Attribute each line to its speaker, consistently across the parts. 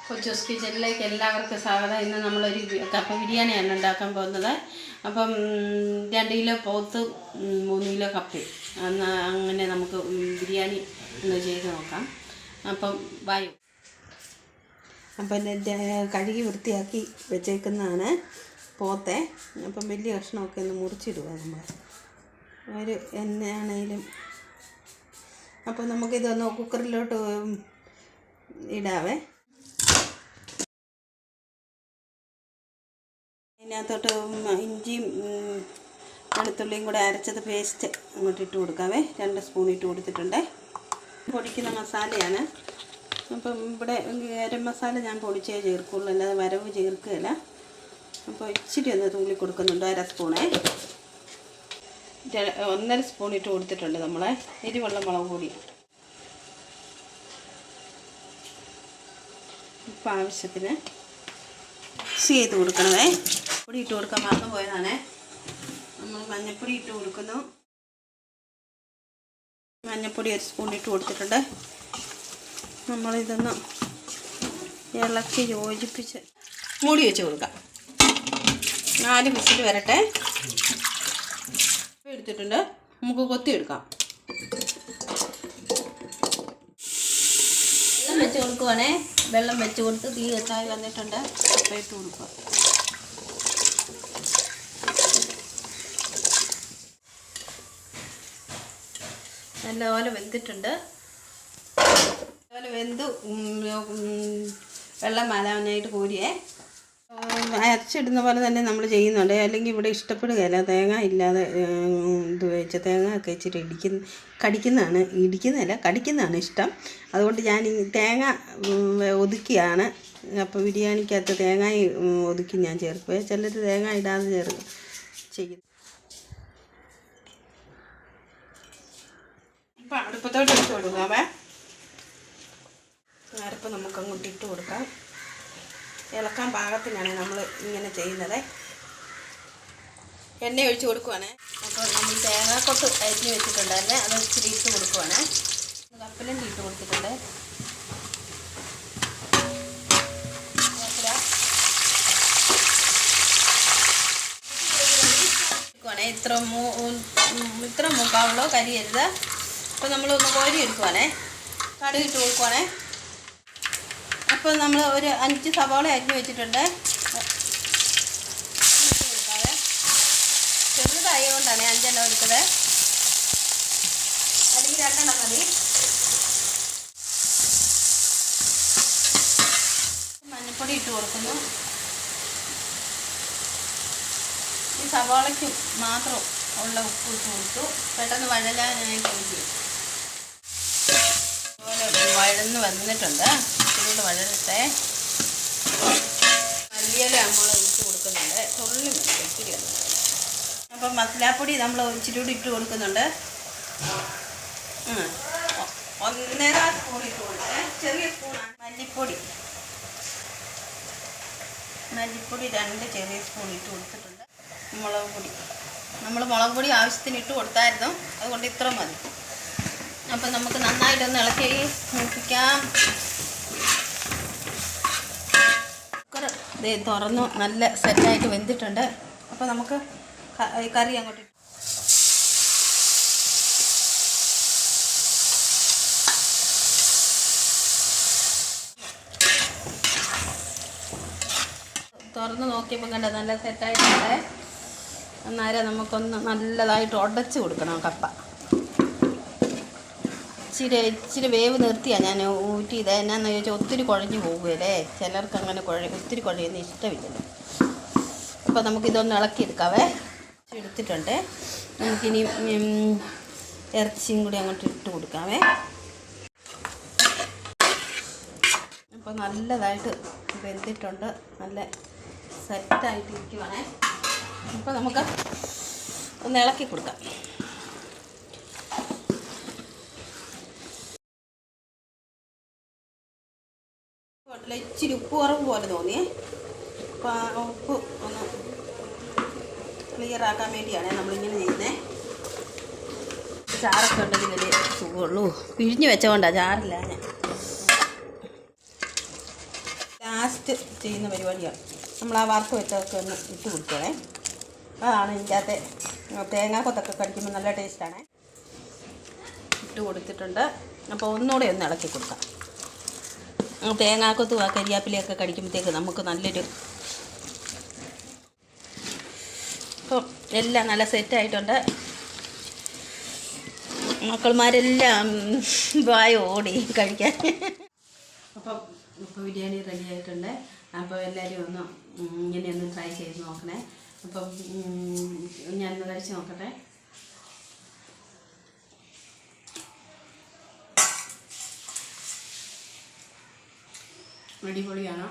Speaker 1: കൊച്ചൂസ് കിച്ചണിലേക്ക് എല്ലാവർക്കും സ്വാഗതം. ഇന്ന് നമ്മളൊരു കപ്പ ബിരിയാണിയാണ് ഉണ്ടാക്കാൻ പോകുന്നത്. അപ്പം 2 കിലോ പോത്ത് 3 കിലോ കപ്പയും അങ്ങനെ നമുക്ക് ബിരിയാണി ഒന്ന് ചെയ്ത് നോക്കാം. അപ്പം വായു. അപ്പം കഴുകി വൃത്തിയാക്കി വെച്ചേക്കുന്നതാണ് പോത്തെ. അപ്പം വലിയ കഷ്ണമൊക്കെ ഒന്ന് മുറിച്ചിടുക നമ്മൾ ഒരു എണ്ണയാണേലും. അപ്പം നമുക്കിതൊന്ന് കുക്കറിലോട്ട് ഇടാവേ. ഇതിനകത്തോട്ട് ഇഞ്ചിയും വെളുത്തുള്ളിയും കൂടെ അരച്ചത് പേസ്റ്റ് അങ്ങോട്ട് ഇട്ട് കൊടുക്കാവേ. 2 സ്പൂൺ ഇട്ട് കൊടുത്തിട്ടുണ്ട്. പൊടിക്കുന്ന മസാലയാണ്. അപ്പം ഇവിടെ ഗരം മസാല ഞാൻ പൊടിച്ചേ ചേർക്കുള്ളൂ, അല്ലാതെ വരവ് ചേർക്കുകയില്ല. അപ്പോൾ ഇച്ചിരി ഒന്ന് തൂളി കൊടുക്കുന്നുണ്ട്, 1/2 സ്പൂണേ. 1.5 സ്പൂൺ ഇട്ട് കൊടുത്തിട്ടുണ്ട് നമ്മളെ എരിവെള്ള മുളക് പൊടി. ഇപ്പം ആവശ്യത്തിന് മിക്സ് ചെയ്ത് കൊടുക്കണമേ. പൊടി ഇട്ട് കൊടുക്കാൻ മറന്നു പോയതാണേ. നമ്മൾ മഞ്ഞൾപ്പൊടി ഇട്ട് കൊടുക്കുന്നു. മഞ്ഞൾപ്പൊടി 1 സ്പൂൺ ഇട്ട് കൊടുത്തിട്ടുണ്ട്. നമ്മളിതൊന്ന് ഇളക്കി യോജിപ്പിച്ച് മൂടി വെച്ച് കൊടുക്കാം. 4 വിസിൽ വരട്ടെ. എടുത്തിട്ടുണ്ട്, നമുക്ക് കൊത്തിയെടുക്കാം. വെള്ളം വെച്ച് കൊടുക്കുവാണേ. വെള്ളം വെച്ച് കൊടുത്ത് തീ എത്തായി വന്നിട്ടുണ്ട്. കപ്പ ഇട്ട് കൊടുക്കുക. നല്ലപോലെ വെന്തിട്ടുണ്ട്. നല്ലപോലെ വെന്ത് വെള്ളം മാലാനായിട്ട് കോരിയേ. അരച്ചിടുന്ന പോലെ തന്നെ നമ്മൾ ചെയ്യുന്നുണ്ട്. അല്ലെങ്കിൽ ഇവിടെ ഇഷ്ടപ്പെടുകയില്ല തേങ്ങ ഇല്ലാതെ ഇത് വെച്ച്. തേങ്ങ ഒക്കെ ഇച്ചിരി കടിക്കുന്നതാണ് ഇഷ്ടം. അതുകൊണ്ട് ഞാൻ ഈ തേങ്ങ ഒതുക്കിയാണ്. അപ്പോൾ ബിരിയാണിക്കകത്ത് തേങ്ങ ഒതുക്കി ഞാൻ ചേർക്കുവേ. ചിലർ തേങ്ങ ഇടാതെ ചെയ്യും. ഇപ്പം അടുപ്പത്തോട്ട് ഇട്ട് കൊടുക്കാവേ. അരപ്പ് നമുക്ക് അങ്ങോട്ട് ഇട്ട് കൊടുക്കാം. ഇളക്കാൻ പാകത്തിനാണ് നമ്മൾ ഇങ്ങനെ ചെയ്യുന്നത്. എണ്ണ ഒഴിച്ച് കൊടുക്കുവാണ്. അപ്പോൾ നമ്മൾ തേങ്ങാക്കൊട്ട് അരിഞ്ഞ് വെച്ചിട്ടുണ്ടായിരുന്നേ, അത് ഇച്ചിരി ഇട്ട് കൊടുക്കുവാണ്. കപ്പലണ്ടി ഇട്ട് കൊടുത്തിട്ടുണ്ട്. ഇത്ര മുക്കാവുള്ളൂ, കരിയരുത്. അപ്പോൾ നമ്മളൊന്ന് കോരി എടുക്കുവാണേ. കടുക് ഇട്ട് കൊടുക്കുവാണേ. അപ്പോൾ നമ്മൾ ഒരു 5 സവാള അരിഞ്ഞ് വെച്ചിട്ടുണ്ട്. ചെറുതായതുകൊണ്ടാണ് 5 എണ്ണം എടുത്തത്, അല്ലെങ്കിൽ 2 എണ്ണം മതി. മഞ്ഞൾപ്പൊടി ഇട്ട് കൊടുക്കുന്നു. ഈ സവാളയ്ക്ക് മാത്രം ഉള്ള ഉപ്പ് ഇട്ട് കൊടുത്തു. പെട്ടെന്ന് വഴലാനായിട്ട് വേണ്ടി അതുപോലെ വഴന്ന് വന്നിട്ടുണ്ട്. ഇച്ചിരി വഴലട്ടെ. മല്ലിയില നമ്മൾ ഇട്ട് കൊടുക്കുന്നുണ്ട്. തുള്ളി ഇച്ചിരി. അപ്പം മസാലപ്പൊടി നമ്മൾ ഇച്ചിരി കൂടി ഇട്ട് കൊടുക്കുന്നുണ്ട്. 1.5 സ്പൂൺ ഇട്ട് കൊടുത്തേ. ചെറിയ സ്പൂണാണ്. മല്ലിപ്പൊടി 2 ചെറിയ സ്പൂൺ ഇട്ട് കൊടുത്തിട്ടുണ്ട്. മുളക് പൊടി നമ്മൾ മുളക് പൊടി ആവശ്യത്തിന് ഇട്ട് കൊടുത്തായിരുന്നു, അതുകൊണ്ട് ഇത്ര മതി. അപ്പം നമുക്ക് നന്നായിട്ടൊന്ന് ഇളക്കി മൂപ്പിക്കാം. കുക്കർ തുറന്നു നല്ല സെറ്റായിട്ട് വെന്തിട്ടുണ്ട്. അപ്പോൾ നമുക്ക് കറി അങ്ങോട്ട് തുറന്ന് നോക്കിയപ്പോൾ കണ്ട നല്ല സെറ്റായിട്ടുണ്ട്. അന്നേരം നമുക്കൊന്ന് നല്ലതായിട്ട് ഉടച്ച് കൊടുക്കണം കപ്പ. ഇച്ചിരി വേവ് നിർത്തിയാണ് ഞാൻ ഊറ്റിയത്. എന്നാന്ന് ചോദിച്ചാൽ ഒത്തിരി കുഴഞ്ഞു പോകുകയല്ലേ. ചിലർക്ക് അങ്ങനെ ഒത്തിരി കുഴയുന്ന ഇഷ്ടമില്ലല്ലോ. അപ്പോൾ നമുക്കിതൊന്ന് ഇളക്കിയെടുക്കാവേ. എടുത്തിട്ടുണ്ട്. നമുക്കിനി ഇറച്ചിയും കൂടി അങ്ങോട്ട് ഇട്ട് കൊടുക്കാവേ. അപ്പോൾ നല്ലതായിട്ട് വെന്തിട്ടുണ്ട്, നല്ല സെറ്റായിട്ട് ഇരിക്കുവാണേ. അപ്പോൾ നമുക്ക് ഒന്ന് ഇളക്കി കൊടുക്കാം. ഇച്ചിരി ഉപ്പ് കുറവ് പോലെ തോന്നിയേ. അപ്പോൾ ഉപ്പ് ഒന്ന് ക്ലിയർ ആക്കാൻ വേണ്ടിയാണ് നമ്മളിങ്ങനെ ചെയ്യുന്നത്. ചാറൊക്കെ ഉണ്ടെങ്കിൽ വലിയ സുഖമുള്ളൂ. പിഴിഞ്ഞ് വെച്ചോണ്ടാ ചാറില്ല. ഞാൻ ലാസ്റ്റ് ചെയ്യുന്ന പരിപാടിയാണ്. നമ്മൾ ആ വറുത്ത് വെച്ചതൊക്കെ ഒന്ന് ഇട്ട് കൊടുക്കണേ. അതാണ് ഇതിൻ്റെ തേങ്ങാക്കൊത്തൊക്കെ കടിക്കുമ്പോൾ നല്ല ടേസ്റ്റാണ്. ഇട്ട് കൊടുത്തിട്ടുണ്ട്. അപ്പോൾ ഒന്നുകൂടെ ഒന്ന് ഇളക്കി കൊടുക്കാം. തേങ്ങാക്കൊത്തും ആ കരിയാപ്പിലയൊക്കെ കടിക്കുമ്പോഴത്തേക്ക് നമുക്ക് നല്ലൊരു അപ്പം എല്ലാം നല്ല സെറ്റായിട്ടുണ്ട്. മക്കൾമാരെല്ലാം വായ ഓടി കഴിക്കാൻ. അപ്പം ഇപ്പോൾ ബിരിയാണി റെഡി ആയിട്ടുണ്ട്. അപ്പോൾ എല്ലാവരും ഒന്ന് ഇങ്ങനെയൊന്ന് ട്രൈ ചെയ്ത് നോക്കണേ. അപ്പം ഞാനൊന്ന് കഴിച്ച് നോക്കട്ടെ. അടിപൊളിയാണ്.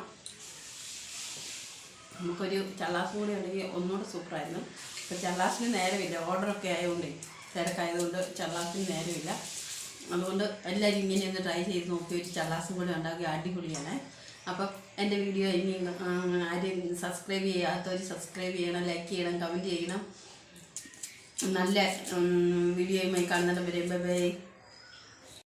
Speaker 1: നമുക്കൊരു ചള്ളാസും കൂടി ഉണ്ടെങ്കിൽ ഒന്നുകൂടെ സൂപ്പറായിരുന്നു. ഇപ്പോൾ ചള്ളാസിന് നേരമില്ല, ഓർഡറൊക്കെ ആയതുകൊണ്ട് തിരക്കായതുകൊണ്ട് ചള്ളാസിന് നേരമില്ല. അതുകൊണ്ട് എല്ലാവരും ഇങ്ങനെയൊന്ന് ട്രൈ ചെയ്ത് നോക്കി ഒരു ചള്ളാസും കൂടി ഉണ്ടാക്കി അടിപൊളിയാണ്. അപ്പം എൻ്റെ വീഡിയോ ഇനി ആരും സബ്സ്ക്രൈബ് ചെയ്യാത്തവർ സബ്സ്ക്രൈബ് ചെയ്യണം, ലൈക്ക് ചെയ്യണം, കമൻറ്റ് ചെയ്യണം. നല്ല വീഡിയോയുമായി കാണുന്നതിന് ബൈ ബൈ.